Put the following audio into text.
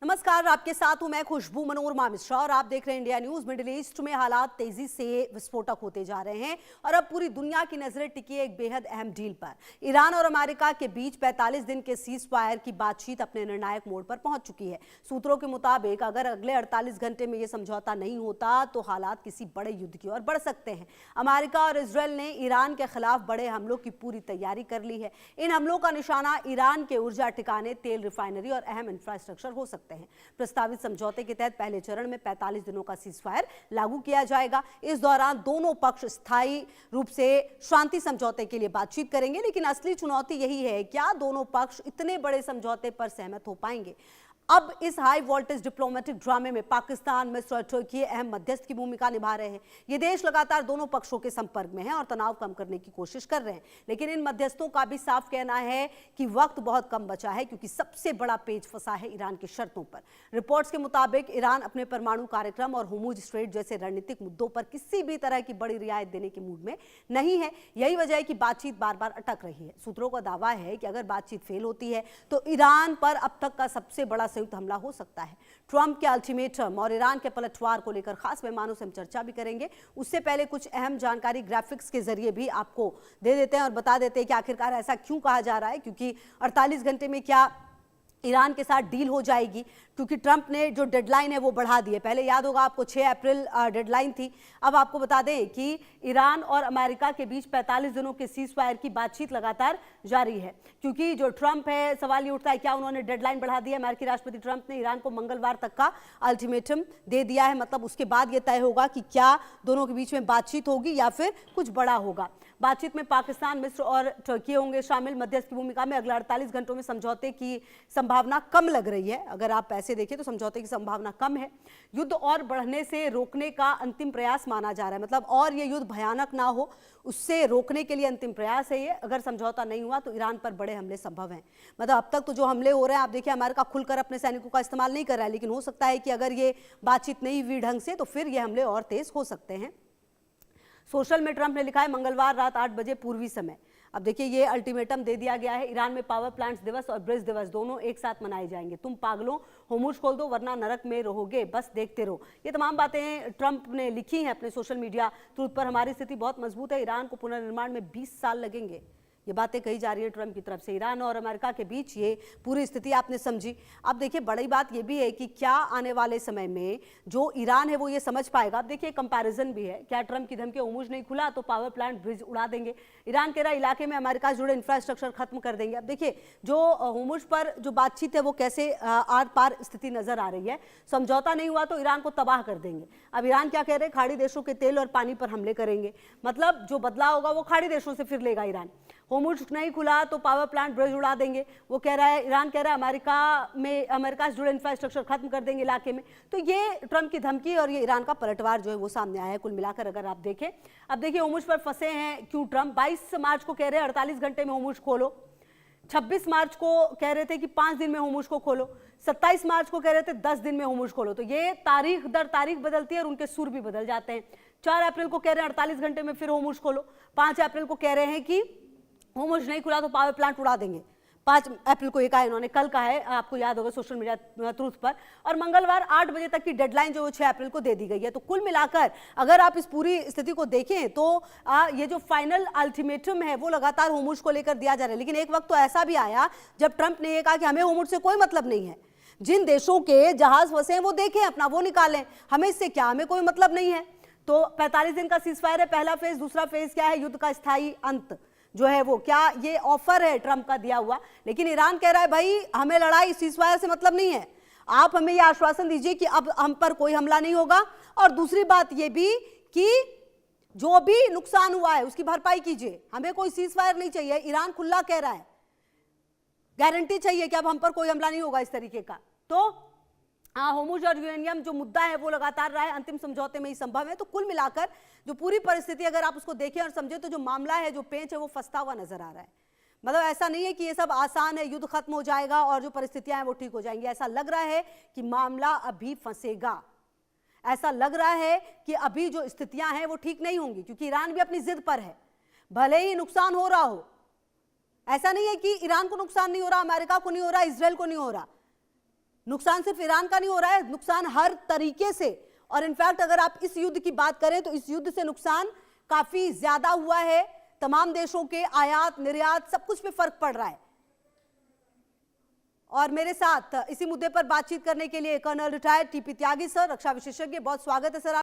नमस्कार, आपके साथ हूं मैं खुशबू मनोरमा मिश्रा और आप देख रहे हैं इंडिया न्यूज। मिडिल ईस्ट में हालात तेजी से विस्फोटक होते जा रहे हैं और अब पूरी दुनिया की नजरें टिकी है एक बेहद अहम डील पर। ईरान और अमेरिका के बीच 45 दिन के सीज फायर की बातचीत अपने निर्णायक मोड़ पर पहुंच चुकी है। सूत्रों के मुताबिक अगर अगले 48 घंटे में यह समझौता नहीं होता तो हालात किसी बड़े युद्ध की ओर बढ़ सकते हैं। अमेरिका और इजरायल ने ईरान के खिलाफ बड़े हमलों की पूरी तैयारी कर ली है। इन हमलों का निशाना ईरान के ऊर्जा ठिकाने, तेल रिफाइनरी और अहम इंफ्रास्ट्रक्चर हो सकते हैं। प्रस्तावित समझौते के तहत पहले चरण में 45 दिनों का सीजफायर लागू किया जाएगा। इस दौरान दोनों पक्ष स्थायी रूप से शांति समझौते के लिए बातचीत करेंगे, लेकिन असली चुनौती यही है, क्या दोनों पक्ष इतने बड़े समझौते पर सहमत हो पाएंगे। अब इस हाई वोल्टेज डिप्लोमेटिक ड्रामे में पाकिस्तान, मिस्र और तुर्की अहम मध्यस्थ की भूमिका निभा रहे हैं। ये देश लगातार दोनों पक्षों के संपर्क में हैं और तनाव कम करने की कोशिश कर रहे हैं, लेकिन इन मध्यस्थों का भी साफ कहना है कि वक्त बहुत कम बचा है, क्योंकि सबसे बड़ा पेच फंसा है ईरान की शर्तों पर। रिपोर्ट्स के मुताबिक ईरान अपने परमाणु कार्यक्रम और होर्मुज स्ट्रेट जैसे रणनीतिक मुद्दों पर किसी भी तरह की बड़ी रियायत देने के मूड में नहीं है। यही वजह है कि बातचीत बार बार अटक रही है। सूत्रों का दावा है कि अगर बातचीत फेल होती है तो ईरान पर अब तक का सबसे बड़ा संयुक्त हमला हो सकता है। ट्रंप के अल्टीमेटम और ईरान के पलटवार को लेकर खास मेहमानों से हम चर्चा भी करेंगे। उससे पहले कुछ अहम जानकारी ग्राफिक्स के जरिए भी आपको दे देते हैं और बता देते हैं कि आखिरकार ऐसा क्यों कहा जा रहा है, क्योंकि 48 घंटे में क्या ईरान के साथ डील हो जाएगी, क्योंकि ट्रंप ने जो डेडलाइन है वो बढ़ा दी है। पहले याद होगा आपको 6 अप्रैल डेडलाइन थी। अब आपको बता दें कि ईरान और अमेरिका के बीच 45 दिनों के सीज फायर की बातचीत लगातार जारी है, क्योंकि जो ट्रंप है, सवाल ये उठता है क्या उन्होंने डेडलाइन बढ़ा दी है। अमेरिकी राष्ट्रपति ट्रंप ने ईरान को मंगलवार तक का अल्टीमेटम दे दिया है। मतलब उसके बाद ये तय होगा कि क्या दोनों के बीच में बातचीत होगी या फिर कुछ बड़ा होगा। बातचीत में पाकिस्तान, मिस्र और तुर्की होंगे शामिल मध्यस्थ की भूमिका में। अगले 48 घंटों में समझौते की संभावना कम लग रही है। अगर आप पैसे देखें तो समझौते की संभावना कम है। युद्ध और बढ़ने से रोकने का अंतिम प्रयास माना जा रहा है, मतलब और ये युद्ध भयानक ना हो उससे रोकने के लिए अंतिम प्रयास है ये। अगर समझौता नहीं हुआ तो ईरान पर बड़े हमले संभव हैं। मतलब अब तक तो जो हमले हो रहे हैं, आप देखिए अमेरिका खुलकर अपने सैनिकों का इस्तेमाल नहीं कर रहा है, लेकिन हो सकता है कि अगर ये बातचीत नहीं हुई ढंग से तो फिर ये हमले और तेज हो सकते हैं। सोशल में ट्रंप ने लिखा है मंगलवार रात 8 बजे पूर्वी समय। अब देखिए ये अल्टीमेटम दे दिया गया है। ईरान में पावर प्लांट्स दिवस और ब्रिज दिवस दोनों एक साथ मनाए जाएंगे। तुम पागलों, होर्मुज खोल दो वरना नरक में रहोगे, बस देखते रहो। ये तमाम बातें ट्रंप ने लिखी हैं अपने सोशल मीडिया ट्रूथ पर। हमारी स्थिति बहुत मजबूत है, ईरान को पुनर्निर्माण में 20 साल लगेंगे, ये बातें कही जा रही है ट्रंप की तरफ से। ईरान और अमेरिका के बीच ये पूरी स्थिति आपने समझी। अब देखिए बड़ी बात ये भी है कि क्या आने वाले समय में जो ईरान है वो ये समझ पाएगा। अब देखिए कंपैरिजन भी है, क्या ट्रंप की धमकी होर्मुज नहीं खुला तो पावर प्लांट ब्रिज उड़ा देंगे। ईरान कह रहा है इलाके में अमेरिका से जुड़े इंफ्रास्ट्रक्चर खत्म कर देंगे। अब देखिए जो होर्मुज पर जो बातचीत है वो कैसे आर पार स्थिति नजर आ रही है। समझौता नहीं हुआ तो ईरान को तबाह कर देंगे। अब ईरान क्या कह रहे हैं, खाड़ी देशों के तेल और पानी पर हमले करेंगे। मतलब जो बदलाव होगा वो खाड़ी देशों से फिर लेगा ईरान। होर्मुज नहीं खुला तो पावर प्लांट ब्रिज उड़ा देंगे, वो कह रहा है। ईरान कह रहा है अमेरिका से जुड़े इंफ्रास्ट्रक्चर खत्म कर देंगे इलाके में। तो ये ट्रंप की धमकी और ये ईरान का पलटवार जो है वो सामने आया है कुल मिलाकर अगर आप देखें। अब देखिए होर्मुज पर फंसे हैं क्यों ट्रंप। 22 मार्च को कह रहे हैं 48 घंटे में होर्मुज खोलो। 26 मार्च को कह रहे थे कि 5 दिन में होर्मुज को खोलो। 27 मार्च को कह रहे थे 10 दिन में होर्मुज खोलो। तो ये तारीख दर तारीख बदलती है और उनके सुर भी बदल जाते हैं। 4 अप्रैल को कह रहे हैं 48 घंटे में फिर होर्मुज खोलो। 5 अप्रैल को कह रहे हैं कि होर्मुज नहीं खुला तो पावर प्लांट उड़ा देंगे। 5 अप्रैल को ये कहा इन्होंने, कल का है, आपको याद होगा सोशल मीडिया ट्रूथ पर। और मंगलवार 8 बजे तक की डेडलाइन जो 6 अप्रैल को दे दी गई है। तो कुल मिलाकर अगर आप इस पूरी स्थिति को देखें तो ये जो फाइनल अल्टीमेटम है वो लगातार होर्मुज को लेकर दिया जा रहा है। लेकिन एक वक्त तो ऐसा भी आया जब ट्रंप ने यह कहा कि हमें होर्मुज से कोई मतलब नहीं है, जिन देशों के जहाज फंसे हैं वो देखें अपना, वो निकालें, हमें इससे क्या, हमें कोई मतलब नहीं है। तो 45 दिन का सीजफायर है पहला फेज। दूसरा फेज क्या है, युद्ध का स्थायी अंत जो है वो, क्या ये ऑफर है ट्रंप का दिया हुआ। लेकिन ईरान कह रहा है भाई हमें लड़ाई सीजफायर से मतलब नहीं है, आप हमें ये आश्वासन दीजिए कि अब हम पर कोई हमला नहीं होगा। और दूसरी बात ये भी कि जो भी नुकसान हुआ है उसकी भरपाई कीजिए, हमें कोई सीजफायर नहीं चाहिए। ईरान खुला कह रहा है, गारंटी चाहिए कि अब हम पर कोई हमला नहीं होगा इस तरीके का। तो होर्मुज और यूरेनियम जो मुद्दा है वो लगातार रहा है, अंतिम समझौते में ही संभव है। तो कुल मिलाकर जो पूरी परिस्थिति अगर आप उसको देखें और समझें तो जो मामला है, जो पेंच है वो फंसता हुआ नजर आ रहा है। मतलब ऐसा नहीं है कि ये सब आसान है, युद्ध खत्म हो जाएगा और जो परिस्थितियां हैं वो ठीक हो जाएंगी। ऐसा लग रहा है कि मामला अभी फंसेगा। ऐसा लग रहा है कि अभी जो स्थितियां हैं वो ठीक नहीं होंगी, क्योंकि ईरान भी अपनी जिद पर है। भले ही नुकसान हो रहा हो, ऐसा नहीं है कि ईरान को नुकसान नहीं हो रहा, अमेरिका को नहीं हो रहा, इजराइल को नहीं हो रहा, नुकसान सिर्फ ईरान का नहीं हो रहा है, नुकसान हर तरीके से। और इनफैक्ट अगर आप इस युद्ध की बात करें तो इस युद्ध से नुकसान काफी ज्यादा हुआ है। तमाम देशों के आयात निर्यात सब कुछ पे फर्क पड़ रहा है। और मेरे साथ इसी मुद्दे पर बातचीत करने के लिए कर्नल रिटायर्ड टीपी त्यागी सर, रक्षा विशेषज्ञ, बहुत स्वागत है सर।